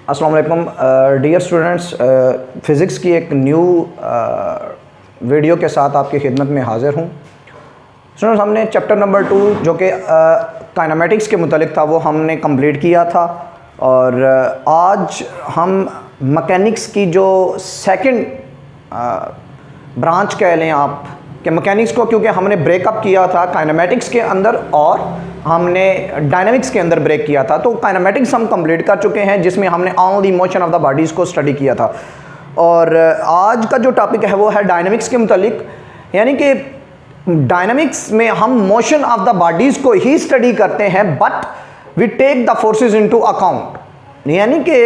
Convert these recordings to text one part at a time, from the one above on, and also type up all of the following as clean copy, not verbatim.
अस्सलाम वालेकुम dear students, physics की एक न्यू वीडियो के साथ आपकी खिदमत में हाज़िर हूँ। स्टूडेंट्स, हमने चैप्टर नंबर 2 जो कि काइनेमेटिक्स के मुतालिक था वो हमने कंप्लीट किया था और आज हम मैकेनिक्स की जो सेकंड ब्रांच कह लें आप कि मैकेनिक्स को, क्योंकि हमने ब्रेकअप किया था काइनेमेटिक्स के अंदर और हमने डायनामिक्स के अंदर ब्रेक किया था, तो काइनेमेटिक्स हम कंप्लीट कर चुके हैं जिसमें हमने all the motion of the bodies को स्टडी किया था। और आज का जो टॉपिक है वो है डायनामिक्स के मुतालिक, यानी कि डायनामिक्स में हम मोशन ऑफ द बॉडीज़ को ही स्टडी करते हैं but we take the forces into account, यानी कि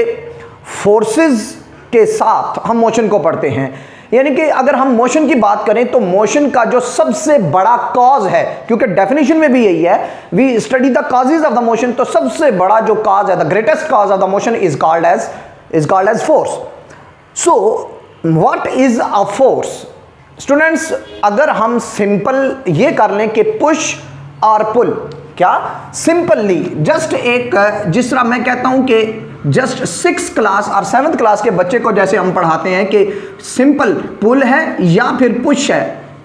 फोर्सेस के साथ हम मोशन को पढ़ते हैं। यानी कि अगर हम मोशन की बात करें तो मोशन का जो सबसे बड़ा कॉज है, क्योंकि डेफिनेशन में भी यही है, we study the causes of the motion, तो सबसे बड़ा जो कॉज है, the greatest cause of the motion is called as force. So what is a force? Students, अगर हम सिंपल ये कर लें कि पुश और पुल, क्या सिंपली जस्ट एक, जिस तरह मैं कहता हूं कि जस्ट 6th क्लास और 7th क्लास के बच्चे को जैसे हम पढ़ाते हैं कि सिंपल पुल है या फिर पुश है,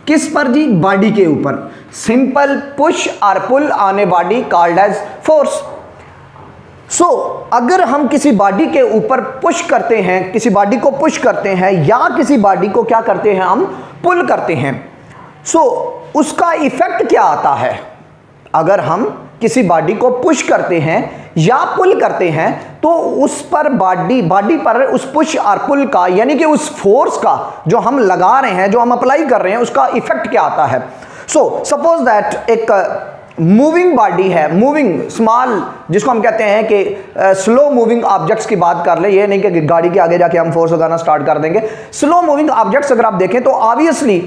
किस पर जी? बॉडी के ऊपर। सिंपल पुश और pull on a body called as force. So अगर हम किसी बॉडी के ऊपर पुश करते हैं, किसी बॉडी को पुश करते हैं या किसी बॉडी को क्या करते हैं, हम पुल करते हैं, सो उसका इफेक्ट क्या आता है? अगर हम किसी बॉडी को पुश करते हैं या पुल करते हैं तो उस पर बॉडी पर उस पुश और पुल का, यानी कि उस फोर्स का जो हम लगा रहे हैं, जो हम अप्लाई कर रहे हैं, उसका इफेक्ट क्या आता है? सो सपोज दैट एक मूविंग बॉडी है, मूविंग स्मॉल, जिसको हम कहते हैं कि स्लो मूविंग ऑब्जेक्ट्स की बात कर ले, ये नहीं कि गाड़ी के आगे जाके हम फोर्स लगाना स्टार्ट कर देंगे। स्लो मूविंग ऑब्जेक्ट्स अगर आप देखें तो ऑब्वियसली,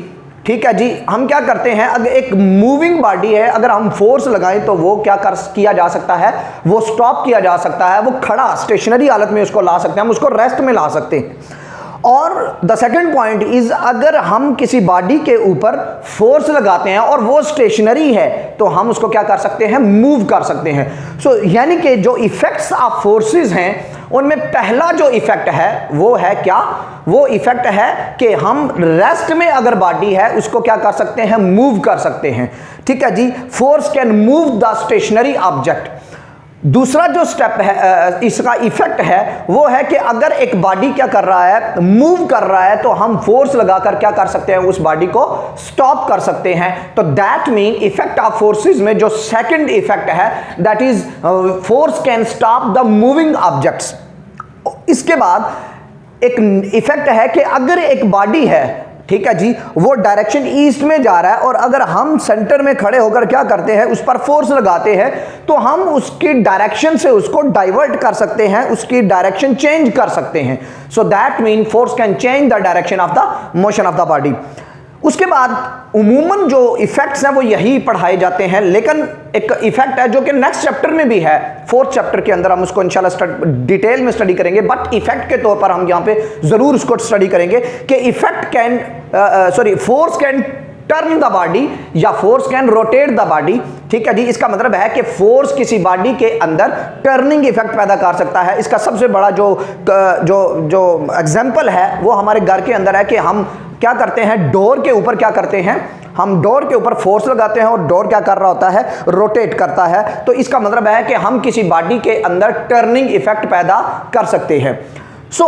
ठीक है जी, हम क्या करते हैं, अगर एक मूविंग बॉडी है, अगर हम फोर्स लगाएं तो वो क्या किया जा सकता है, वो स्टॉप किया जा सकता है, वो खड़ा स्टेशनरी हालत में उसको ला सकते हैं, हम उसको रेस्ट में ला सकते हैं। और द सेकंड पॉइंट इज, अगर हम किसी बॉडी के ऊपर फोर्स लगाते हैं और वो स्टेशनरी है तो हम उसको क्या कर सकते हैं, मूव कर सकते हैं। सो यानी कि जो इफेक्ट्स ऑफ फोर्सेस हैं उनमें पहला जो इफेक्ट है वो है क्या? वो इफेक्ट है कि हम रेस्ट में अगर बॉडी है उसको क्या कर सकते हैं, मूव कर सकते हैं। ठीक है जी, force can move the stationary object. दूसरा जो स्टेप है, इसका इफेक्ट है, वो है कि अगर एक बॉडी क्या कर रहा है, मूव कर रहा है, तो हम फोर्स लगाकर क्या कर सकते हैं, उस बॉडी को स्टॉप कर सकते हैं। तो that mean effect of forces में जो सेकंड इफेक्ट है, that is force can stop the moving objects. इसके बाद एक इफेक्ट है कि अगर एक बॉडी है, ठीक है जी, वो डायरेक्शन ईस्ट में जा रहा है और अगर हम सेंटर में खड़े होकर क्या करते हैं, उस पर फोर्स लगाते हैं, तो हम उसकी डायरेक्शन से उसको डाइवर्ट कर सकते हैं, उसकी डायरेक्शन चेंज कर सकते हैं। So that mean force can change the direction of the motion of the body. उसके बाद उमूमन जो इफेक्ट्स हैं वो यही पढ़ाए जाते हैं, लेकिन एक इफेक्ट है जो कि नेक्स्ट चैप्टर में भी है, 4th चैप्टर के अंदर हम उसको इंशाल्लाह डिटेल में स्टडी करेंगे, बट इफेक्ट के तौर पर हम यहाँ पे जरूर उसको स्टडी करेंगे कि effect can force can turn the body या force can rotate the body. ठीक है जी, इसका मतलब है कि फोर्स किसी बॉडी के अंदर टर्निंग इफेक्ट पैदा कर सकता है। इसका सबसे बड़ा जो एग्जांपल है वो हमारे घर के अंदर है कि हम क्या करते हैं, डोर के ऊपर क्या करते हैं, हम डोर के ऊपर फोर्स लगाते हैं और डोर क्या कर रहा होता है, रोटेट करता है। तो इसका मतलब है कि हम किसी बॉडी के अंदर टर्निंग इफेक्ट पैदा कर सकते हैं। सो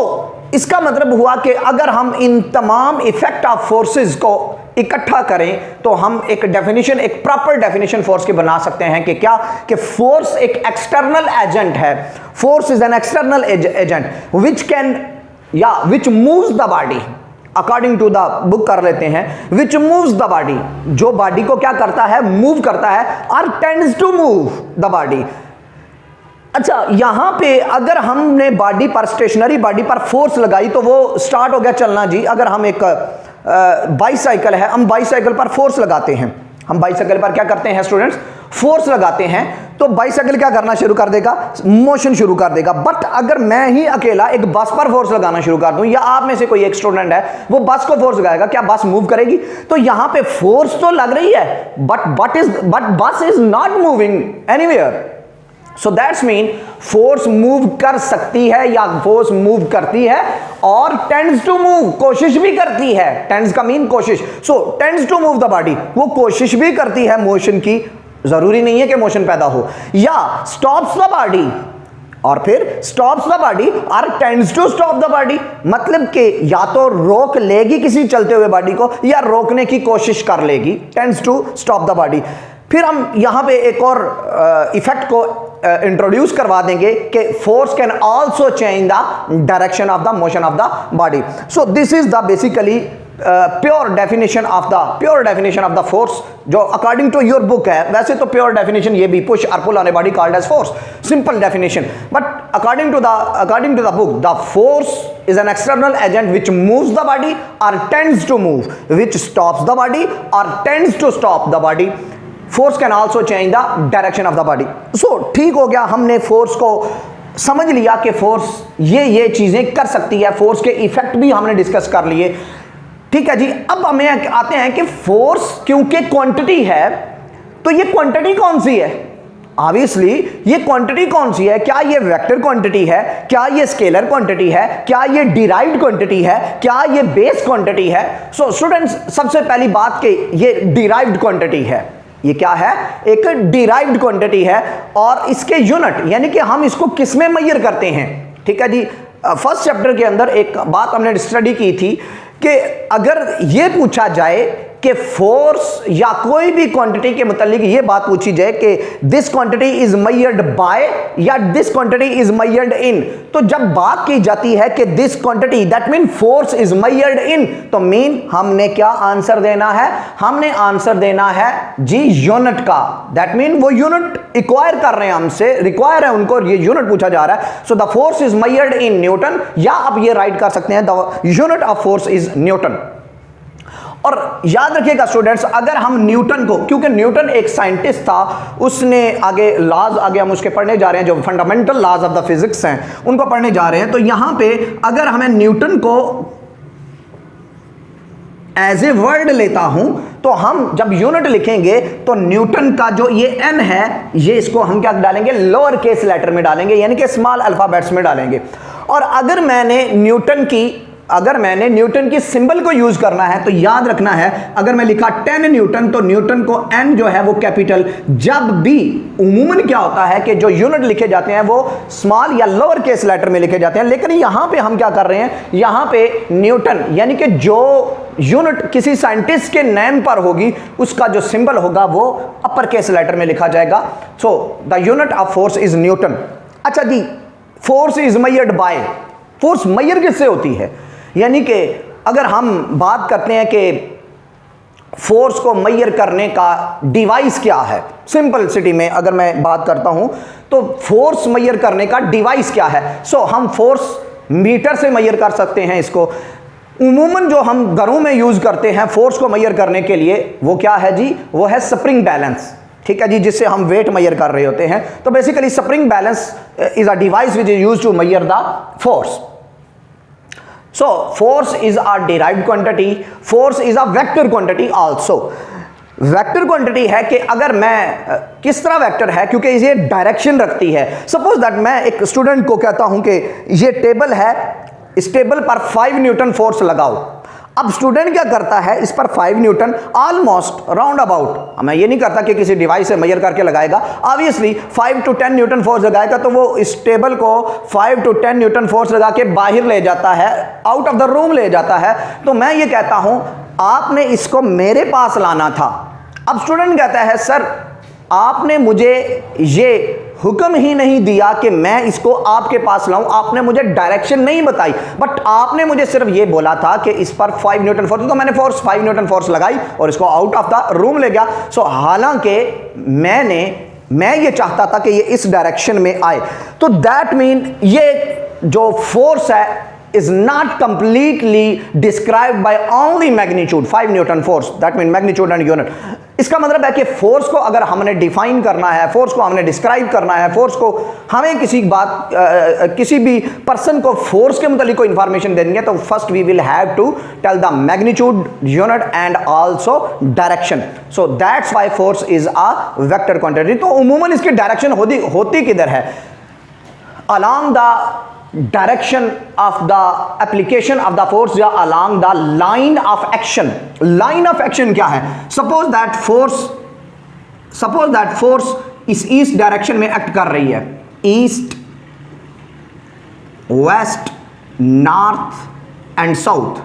इसका मतलब हुआ कि अगर हम इन तमाम इफेक्ट ऑफ फोर्सेस को इकट्ठा करें तो हम एक डेफिनेशन, एक प्रॉपर डेफिनेशन फोर्स की बना सकते हैं कि क्या, कि फोर्स एक एक्सटर्नल एजेंट है। Force is an external agent which moves the body, according to the book कर लेते हैं, विच मूव्स द बॉडी, जो बॉडी को क्या करता है, मूव करता है, और tends to move the body. अच्छा, यहां पे अगर हमने बॉडी पर, स्टेशनरी बॉडी पर फोर्स लगाई तो वो स्टार्ट हो गया चलना जी। अगर हम एक बाईसाइकिल है, हम बाईसाइकिल पर फोर्स लगाते हैं, हम बाईसाइकिल पर क्या करते हैं स्टूडेंट्स, फोर्स लगाते हैं, तो बाईसाइकिल क्या करना शुरू कर देगा, मोशन शुरू कर देगा। बट अगर मैं ही अकेला एक बस पर फोर्स लगाना शुरू कर दूं, या आप में से कोई एक स्टूडेंट है वो बस को फोर्स लगाएगा, क्या बस मूव करेगी? तो यहां पे फोर्स तो लग रही है बट बस is not moving anywhere. So that's mean force move कर सकती है या फोर्स मूव करती है और टेंड्स टू मूव, कोशिश भी करती है। टेंड्स का मीन कोशिश, so tends to move the body, वो कोशिश भी करती है मोशन की, जरूरी नहीं है कि मोशन पैदा हो। या स्टॉप्स द बॉडी, और फिर स्टॉप्स द बॉडी और tends to stop the body, मतलब कि या तो रोक लेगी किसी चलते हुए बॉडी को या रोकने की कोशिश कर लेगी, tends to stop the body. फिर हम यहां पे एक और इफेक्ट को इंट्रोड्यूस करवा देंगे कि force can also change the direction of the motion of the body. So this is the basically pure definition of the force, जो अकॉर्डिंग टू योर बुक है। वैसे तो प्योर डेफिनेशन ये भी पुश और pull on a body called as force, simple definition, but according to the book the force is an external agent which moves the body or tends to move, which stops the body or tends to stop the body. Force can also change the direction of the body. So ठीक हो गया, हमने force को समझ लिया कि force ये चीजें कर सकती है, फोर्स के इफेक्ट भी हमने डिस्कस कर लिए। ठीक है जी, अब हमें आते हैं कि फोर्स क्योंकि क्वांटिटी है, तो ये क्वांटिटी कौन सी है? ऑब्वियसली ये क्वांटिटी कौन सी है? क्या ये वेक्टर क्वांटिटी है? क्या ये स्केलर क्वांटिटी है? क्या ये डिराइव्ड क्वांटिटी है? क्या ये बेस क्वांटिटी है? सो स्टूडेंट्स, सबसे पहली बात कि ये डिराइव्ड क्वांटिटी है। ये क्या है? एक डिराइव्ड क्वांटिटी है, और इसके यूनिट यानी कि हम इसको किस में मेजर करते हैं। ठीक है जी, फर्स्ट चैप्टर के अंदर एक बात हमने स्टडी की थी कि अगर ये पूछा जाए कि फोर्स या कोई भी क्वांटिटी के मुतालिक ये बात पूछी जाए कि this quantity is measured by या this quantity is measured in, तो जब बात की जाती है कि this quantity, that mean force is measured in, तो मीन हमने क्या आंसर देना है? हमने आंसर देना है जी यूनिट का। दैट मीन वो यूनिट एक्वायर कर रहे हैं हमसे, रिक्वायर है उनको, ये यूनिट पूछा जा रहा है। So the force is measured in newton, या आप ये राइट कर सकते हैं the unit of force is Newton. और याद रखिएगा स्टूडेंट्स, अगर हम न्यूटन को, क्योंकि न्यूटन एक साइंटिस्ट था, उसने आगे लॉज आगे हम उसके पढ़ने जा रहे हैं, जो fundamental laws of the physics हैं उनको पढ़ने जा रहे हैं। तो यहां पे अगर हमें न्यूटन को एज ए वर्ड लेता हूं, तो हम जब यूनिट लिखेंगे तो न्यूटन का जो ये एन है, ये इसको हम क्या डालेंगे? लोअर केस लेटर में डालेंगे, यानी कि स्मॉल अल्फाबेट्स में डालेंगे। और अगर मैंने न्यूटन की सिंबल को यूज करना है, तो याद रखना है, अगर मैं लिखा 10 न्यूटन, तो न्यूटन को एन जो है वो कैपिटल, जब भी उमूमन क्या होता है कि जो यूनिट लिखे जाते हैं वो स्मॉल या लोअर केस लेटर में लिखे जाते हैं। लेकिन यहां पे हम क्या कर रहे हैं? यहां पे न्यूटन यानी कि जो यूनिट किसी साइंटिस्ट के नेम पर होगी, उसका जो सिंबल होगा वो अपर केस लेटर में लिखा जाएगा। So the unit of force is newton. अच्छा जी, force is measured by, force measure किससे होती है? यानी कि अगर हम बात करते हैं कि फोर्स को मेजर करने का डिवाइस क्या है, सिंपल सिटी में अगर मैं बात करता हूं, तो फोर्स मेजर करने का डिवाइस क्या है? सो हम फोर्स मीटर से मेजर कर सकते हैं इसको। उमूमन जो हम घरों में यूज करते हैं फोर्स को मेजर करने के लिए, वो क्या है जी? वो है स्प्रिंग बैलेंस। ठीक है जी, जिससे हम वेट मेजर कर रहे होते हैं। तो basically spring balance is a device which is used to measure the force. So force is a derived quantity, force is a vector quantity also. Vector quantity है कि अगर मैं किस तरह वेक्टर है, क्योंकि ये डायरेक्शन रखती है। सपोज दैट मैं एक स्टूडेंट को कहता हूं कि ये टेबल है, इस टेबल पर 5 न्यूटन फोर्स लगाओ। अब स्टूडेंट क्या करता है? इस पर 5 न्यूटन ऑलमोस्ट राउंड अबाउट, मैं ये नहीं करता कि किसी डिवाइस से मेजर करके लगाएगा, ऑब्वियसली 5 to 10 न्यूटन फोर्स लगाएगा, तो वो इस टेबल को 5 to 10 न्यूटन फोर्स लगा के बाहर ले जाता है, आउट ऑफ द रूम ले जाता है। तो मैं ये कहता हूं आपने इसको मेरे पास लाना था। अब स्टूडेंट कहता है सर आपने मुझे ये हुक्म ही नहीं दिया कि मैं इसको आपके पास लाऊं, आपने मुझे डायरेक्शन नहीं बताई, बट आपने मुझे सिर्फ ये बोला था कि इस पर 5 न्यूटन फोर्स, तो मैंने 5 न्यूटन फोर्स लगाई और इसको आउट ऑफ द रूम ले गया। सो हालांकि मैं ये चाहता था कि ये इस डायरेक्शन में आए। तो दैट मीन ये जो फोर्स है is not completely described by only magnitude 5 Newton force, that mean magnitude and unit. इसका मतलब है कि फोर्स को अगर हमने डिफाइन करना है, फोर्स को हमने डिस्क्राइब करना है, फोर्स को हमें किसी भी पर्सन को फोर्स के मुतालिक कोई इंफॉर्मेशन देनी है, तो first we will have to tell the magnitude, unit and also direction. So that's why force is a vector quantity. तो उमूमन इसकी डायरेक्शन होती किधर है? along the direction of the application of the force या along the line of action। line of action क्या है? suppose that force इस ईस्ट डायरेक्शन में एक्ट कर रही है, east, west, north and south,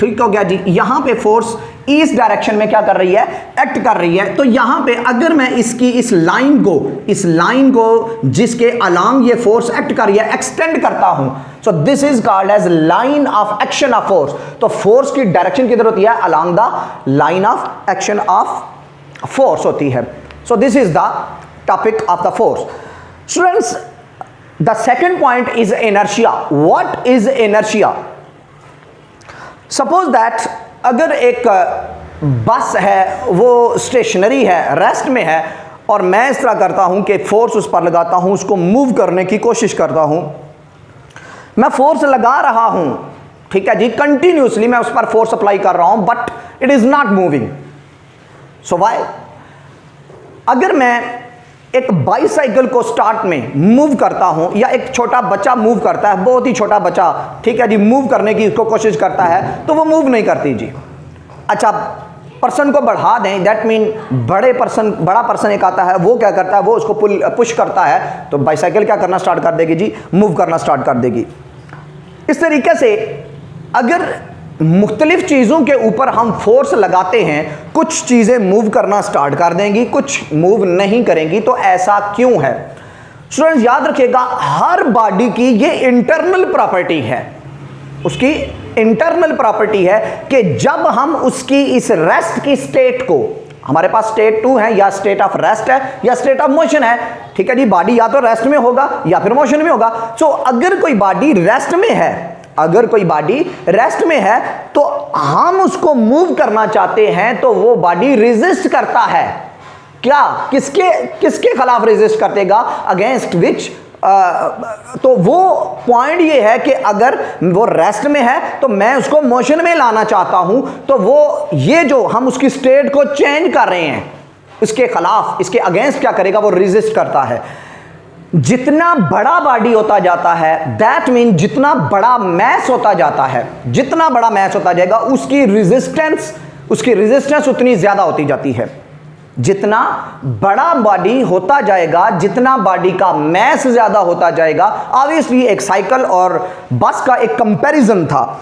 ठीक हो गया जी। यहां पे फोर्स ईस्ट डायरेक्शन में क्या कर रही है? एक्ट कर रही है। तो यहां पे अगर मैं इसकी इस लाइन को जिसके अलोंग ये फोर्स एक्ट कर रही है एक्सटेंड करता हूं, so this is called as line of action of force. तो फोर्स की डायरेक्शन किधर होती है? Along the line of action of force होती है। So this is the topic of the force. Students, the second point is inertia. What is inertia? Suppose that अगर एक बस है, वो स्टेशनरी है, रेस्ट में है, और मैं इस तरह करता हूं कि फोर्स उस पर लगाता हूं, उसको मूव करने की कोशिश करता हूं, मैं फोर्स लगा रहा हूं, ठीक है जी, कंटिन्यूसली मैं उस पर फोर्स अप्लाई कर रहा हूं, but it is not moving. So why? अगर मैं एक बाईसाइकिल को स्टार्ट में मूव करता हूं, या एक छोटा बच्चा मूव करता है, बहुत ही छोटा बच्चा, ठीक है जी, मूव करने की उसको कोशिश करता है, तो वो मूव नहीं करती जी। अच्छा, पर्सन को बढ़ा दें, दैट मीन बड़ा पर्सन एक आता है, वो क्या करता है? वो उसको पुश करता है, तो बाईसाइकिल क्या करना स्टार्ट कर देगी जी? मूव करना स्टार्ट कर देगी। इस तरीके से अगर मुख्तलिफ चीज़ों के ऊपर हम फोर्स लगाते हैं, कुछ चीज़ें मूव करना स्टार्ट कर देंगी, कुछ मूव नहीं करेंगी। तो ऐसा क्यों है? स्टूडेंट्स याद रखिएगा, हर बॉडी की ये इंटरनल प्रॉपर्टी है, उसकी इंटरनल प्रॉपर्टी है कि जब हम उसकी इस रेस्ट की स्टेट को, हमारे पास स्टेट 2 है, या स्टेट ऑफ रेस्ट है या स्टेट ऑफ मोशन है, ठीक है जी, बॉडी या तो रेस्ट में होगा या फिर मोशन में होगा। सो अगर कोई बॉडी रेस्ट में है, तो हम उसको मूव करना चाहते हैं, तो वो बॉडी रेजिस्ट करता है। क्या? किसके खिलाफ रेजिस्ट करेगा? Against which? तो वो पॉइंट ये है कि अगर वो रेस्ट में है तो मैं उसको मोशन में लाना चाहता हूं, तो वो ये जो हम उसकी स्टेट को चेंज कर रहे हैं, इसके खिलाफ, इसके अगेंस्ट क्या करेगा? वो रेजिस्ट करता है। जितना बड़ा बॉडी होता जाता है, दैट मीन जितना बड़ा मैस होता जाता है, जितना बड़ा मैस होता जाएगा, उसकी रेजिस्टेंस उतनी ज्यादा होती जाती है। जितना बड़ा बॉडी होता जाएगा, जितना बॉडी का मैस ज्यादा होता जाएगा, ऑब्वियसली एक साइकिल और बस का एक कंपैरिजन था।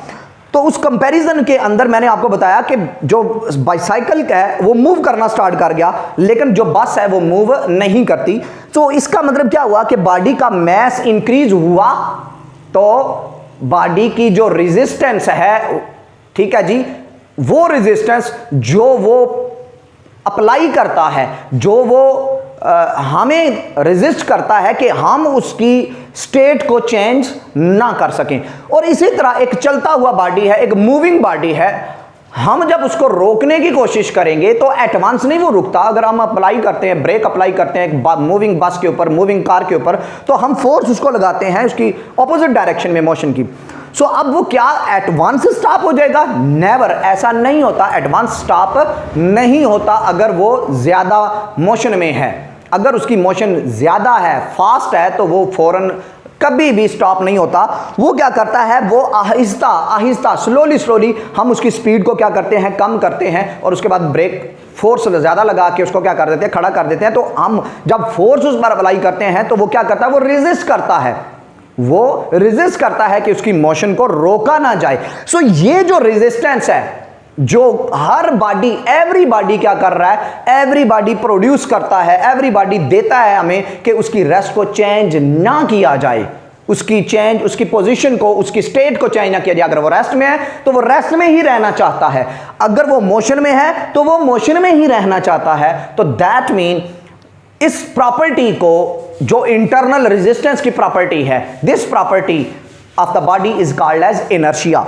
तो उस कंपैरिजन के अंदर मैंने आपको बताया कि जो बाइसाइकिल का है वो मूव करना स्टार्ट कर गया, लेकिन जो बस है वो मूव नहीं करती। तो इसका मतलब क्या हुआ कि बॉडी का मैस इंक्रीज हुआ, तो बॉडी की जो रेजिस्टेंस है, ठीक है जी, वो रेजिस्टेंस जो वो अप्लाई करता है, जो वो हमें रेजिस्ट करता है कि हम उसकी स्टेट को चेंज ना कर सकें। और इसी तरह एक चलता हुआ बॉडी है, एक मूविंग बॉडी है, हम जब उसको रोकने की कोशिश करेंगे तो एटवांस नहीं वो रुकता। अगर हम अप्लाई करते हैं, ब्रेक अप्लाई करते हैं एक मूविंग बस के ऊपर, मूविंग कार के ऊपर, तो हम फोर्स उसको लगाते हैं उसकी ऑपोजिट डायरेक्शन में मोशन की। सो अब वो क्या एडवांस स्टॉप हो जाएगा? नेवर, ऐसा नहीं होता। एडवांस स्टॉप नहीं होता अगर वो ज्यादा मोशन में है। अगर उसकी मोशन ज्यादा है, फास्ट है, तो वो फौरन कभी भी स्टॉप नहीं होता। वो क्या करता है? वो आहिस्ता आहिस्ता, स्लोली हम उसकी स्पीड को क्या करते हैं? कम करते हैं, और उसके बाद ब्रेक फोर्स ज़्यादा लगा के उसको क्या कर देते हैं? खड़ा कर देते हैं। तो हम जब फोर्स उस पर अप्लाई करते हैं तो वो क्या करता है? वो रेजिस्ट करता है, वो रेजिस्ट करता है कि उसकी मोशन को रोका ना जाए। सो ये जो रेजिस्टेंस है, जो हर बॉडी, एवरी बॉडी क्या कर रहा है? एवरी बॉडी प्रोड्यूस करता है, एवरी बॉडी देता है हमें कि उसकी रेस्ट को चेंज ना किया जाए, उसकी पोजीशन को, उसकी स्टेट को चेंज ना किया जाए। अगर वो रेस्ट में है तो वो रेस्ट में ही रहना चाहता है, अगर वो मोशन में है तो वो मोशन में ही रहना चाहता है। तो दैट मीन इस प्रॉपर्टी को, जो इंटरनल रेजिस्टेंस की प्रॉपर्टी है, this property of the body is called as inertia.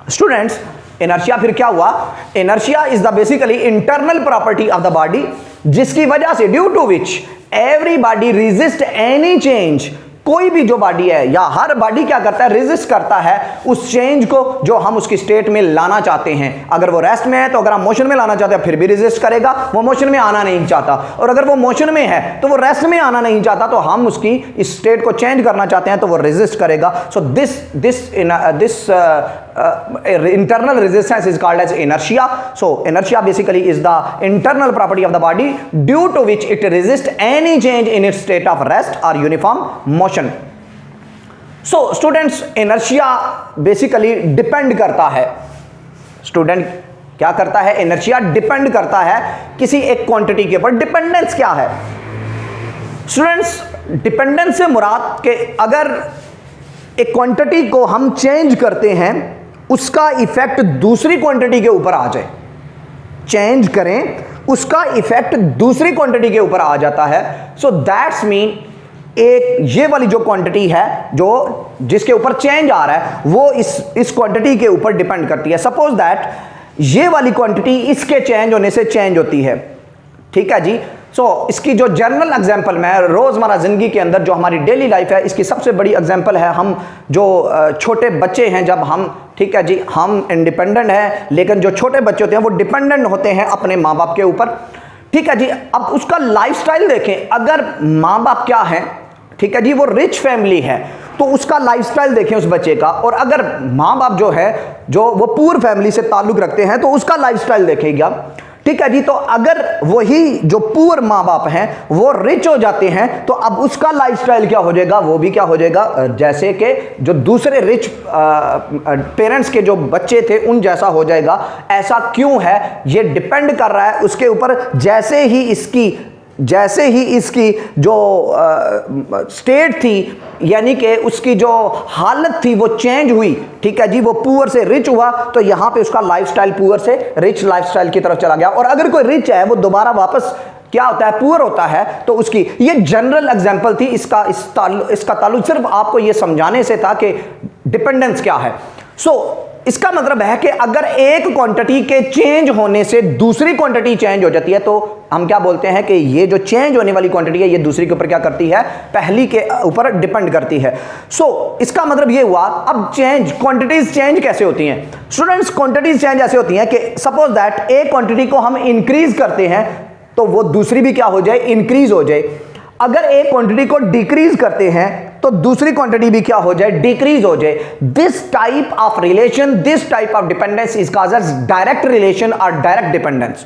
Students, inertia फिर क्या हुआ? Inertia is the basically internal property of the body, जिसकी वजह से due to which every body resist any change. कोई भी जो बॉडी है या हर बॉडी क्या करता है? रेजिस्ट करता है उस चेंज को जो हम उसकी स्टेट में लाना चाहते हैं। अगर वो रेस्ट में है तो अगर हम मोशन में लाना चाहते हैं फिर भी रेजिस्ट करेगा, वो मोशन में आना नहीं चाहता। और अगर वो मोशन में है तो वो रेस्ट में आना नहीं चाहता, तो हम उसकी इस स्टेट को चेंज करना चाहते हैं तो वो रेजिस्ट करेगा। So this internal resistance is called as inertia. So inertia basically is the internal property of the body due to which it resists any change in its state of rest or uniform motion. So students, inertia basically depend करता है, student क्या करता है? Inertia depend करता है किसी एक quantity के ऊपर। डिपेंडेंस क्या है स्टूडेंट्स? डिपेंडेंस से मुराद के अगर एक क्वांटिटी को हम चेंज करते हैं उसका इफेक्ट दूसरी क्वांटिटी के ऊपर आ जाए, चेंज करें उसका इफेक्ट दूसरी क्वांटिटी के ऊपर आ जाता है। सो दैट्स मीन एक ये वाली जो क्वांटिटी है जो जिसके ऊपर चेंज आ रहा है वो इस क्वांटिटी के ऊपर डिपेंड करती है। सपोज दैट ये वाली क्वांटिटी इसके चेंज होने से चेंज होती है, ठीक है जी। सो इसकी जो जनरल एग्जांपल में रोज़मर्रा ज़िंदगी के अंदर जो हमारी डेली लाइफ है, इसकी सबसे बड़ी एग्जांपल है हम जो छोटे बच्चे हैं, जब हम, ठीक है जी, हम इंडिपेंडेंट हैं लेकिन जो छोटे बच्चे होते हैं वो डिपेंडेंट होते हैं अपने माँ बाप के ऊपर, ठीक है जी। अब उसका लाइफस्टाइल देखें, अगर माँ बाप क्या है, ठीक है जी, वो रिच फैमिली है तो उसका लाइफस्टाइल देखें उस बच्चे का, और अगर माँ बाप जो है जो वो पुअर फैमिली से ताल्लुक़ रखते हैं तो उसका लाइफस्टाइल देखेगा, ठीक है जी। तो अगर वही जो पुअर माँ बाप हैं वो रिच हो जाते हैं तो अब उसका लाइफस्टाइल क्या हो जाएगा? वो भी क्या हो जाएगा? जैसे कि जो दूसरे रिच पेरेंट्स के जो बच्चे थे उन जैसा हो जाएगा। ऐसा क्यों है? ये डिपेंड कर रहा है उसके ऊपर। जैसे ही इसकी जो स्टेट थी, यानी कि उसकी जो हालत थी वो चेंज हुई, ठीक है जी, वो पुअर से रिच हुआ तो यहाँ पे उसका लाइफस्टाइल पुअर से रिच लाइफस्टाइल की तरफ चला गया। और अगर कोई रिच है वो दोबारा वापस क्या होता है? पुअर होता है। तो उसकी ये जनरल एग्जांपल थी, इसका ताल्लुक सिर्फ आपको ये समझाने से था कि डिपेंडेंस क्या है। सो इसका मतलब है कि अगर एक क्वांटिटी के चेंज होने से दूसरी क्वांटिटी चेंज हो जाती है तो हम क्या बोलते हैं कि ये जो चेंज होने वाली क्वांटिटी है ये दूसरी के ऊपर क्या करती है? पहली के ऊपर डिपेंड करती है। सो इसका मतलब ये हुआ। अब क्वांटिटीज चेंज कैसे होती हैं स्टूडेंट्स? क्वांटिटीज चेंज ऐसे होती हैं कि सपोज दैट एक क्वांटिटी को हम इंक्रीज करते हैं तो वो दूसरी भी क्या हो जाए? इंक्रीज हो जाए। अगर एक क्वांटिटी को डिक्रीज करते हैं तो दूसरी क्वांटिटी भी क्या हो जाए? डिक्रीज हो जाए। This type of relation, this type of dependence is called as direct relation और डायरेक्ट डिपेंडेंस,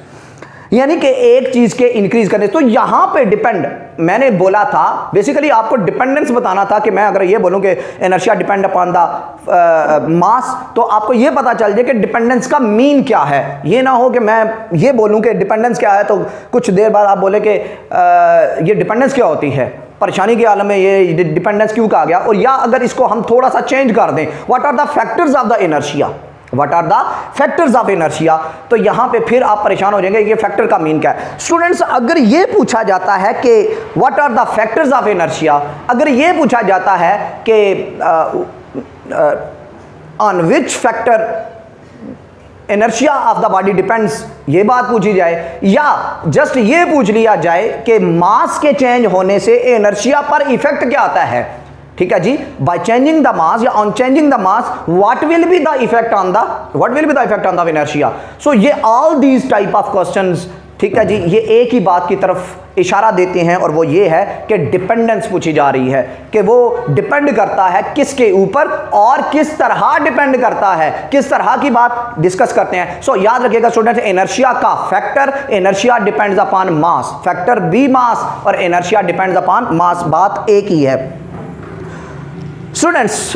यानी कि एक चीज के इंक्रीज करने। तो यहां पे डिपेंड, मैंने बोला था बेसिकली आपको डिपेंडेंस बताना था कि मैं अगर ये बोलूं कि inertia depend upon the mass तो आपको ये पता चल जाए कि डिपेंडेंस का मीन क्या है। ये ना हो कि मैं ये बोलूं कि डिपेंडेंस क्या है तो कुछ देर बाद आप बोले कि ये डिपेंडेंस क्या होती है, परेशानी के आलम में ये डिपेंडेंस क्यों कहा गया। और या अगर इसको हम थोड़ा सा चेंज कर दें, what are the factors of the inertia, what are the factors of inertia, तो यहां पे फिर आप परेशान हो जाएंगे कि फैक्टर का मीन क्या है। स्टूडेंट्स, अगर ये पूछा जाता है कि what are the factors of inertia, अगर ये पूछा जाता है कि on which factor inertia of the body depends, ये बात पूछी जाए, या जस्ट ये पूछ लिया जाए कि मास के चेंज होने से इनर्शिया पर इफेक्ट क्या आता है, ठीक है जी, बाय चेंजिंग द मास या on changing the mass what will be the effect on the inertia. So ये all these type of questions, ठीक है जी, ये एक ही बात की तरफ इशारा देते हैं और वो ये है कि डिपेंडेंस पूछी जा रही है कि वो डिपेंड करता है किसके ऊपर और किस तरह डिपेंड करता है, किस तरह की बात डिस्कस करते हैं। सो याद रखिएगा स्टूडेंट, इनर्शिया का factor, inertia depends upon mass, factor be mass और इनर्शिया डिपेंड्स अपॉन मास, बात एक ही है। स्टूडेंट्स,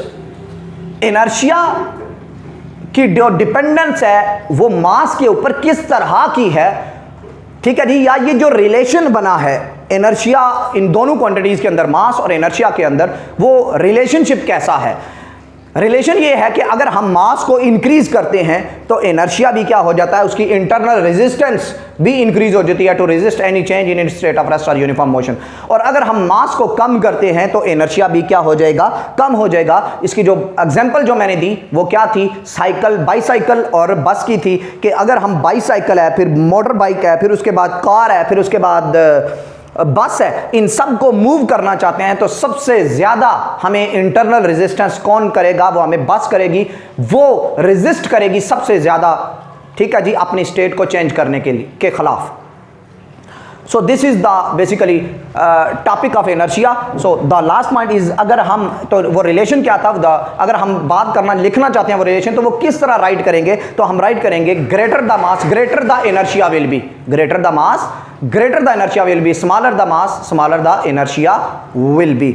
इनर्शिया की जो डिपेंडेंस है वो मास के ऊपर किस तरह की है, ठीक है जी, या ये जो रिलेशन बना है इनर्शिया इन दोनों क्वांटिटीज के अंदर, मास और इनर्शिया के अंदर, वो रिलेशनशिप कैसा है। रिलेशन ये है कि अगर हम मास को इंक्रीज करते हैं तो इनर्शिया भी क्या हो जाता है, उसकी इंटरनल रेजिस्टेंस भी इंक्रीज हो जाती है to resist any change in its state of rest और यूनिफॉर्म मोशन। और अगर हम मास को कम करते हैं तो इनर्शिया भी क्या हो जाएगा, कम हो जाएगा। इसकी जो एग्जांपल जो मैंने दी वो क्या थी, साइकिल, बाईसाइकिल और बस की थी कि अगर हम बाईसाइकिल है, फिर मोटर बाइक है, फिर उसके बाद कार है, फिर उसके बाद बस है, इन सब को मूव करना चाहते हैं तो सबसे ज्यादा हमें इंटरनल रेजिस्टेंस कौन करेगा, वो हमें बस करेगी, वो रेजिस्ट करेगी सबसे ज्यादा, ठीक है जी, अपनी स्टेट को चेंज करने के खिलाफ। सो this is the basically topic of inertia. So the last point is, अगर हम, तो वो रिलेशन क्या था, अगर हम बात करना, लिखना चाहते हैं वो रिलेशन, तो वो किस तरह राइट करेंगे, तो हम राइट करेंगे greater the mass greater the inertia will be, greater the mass greater the inertia will be, smaller the mass smaller the inertia will be।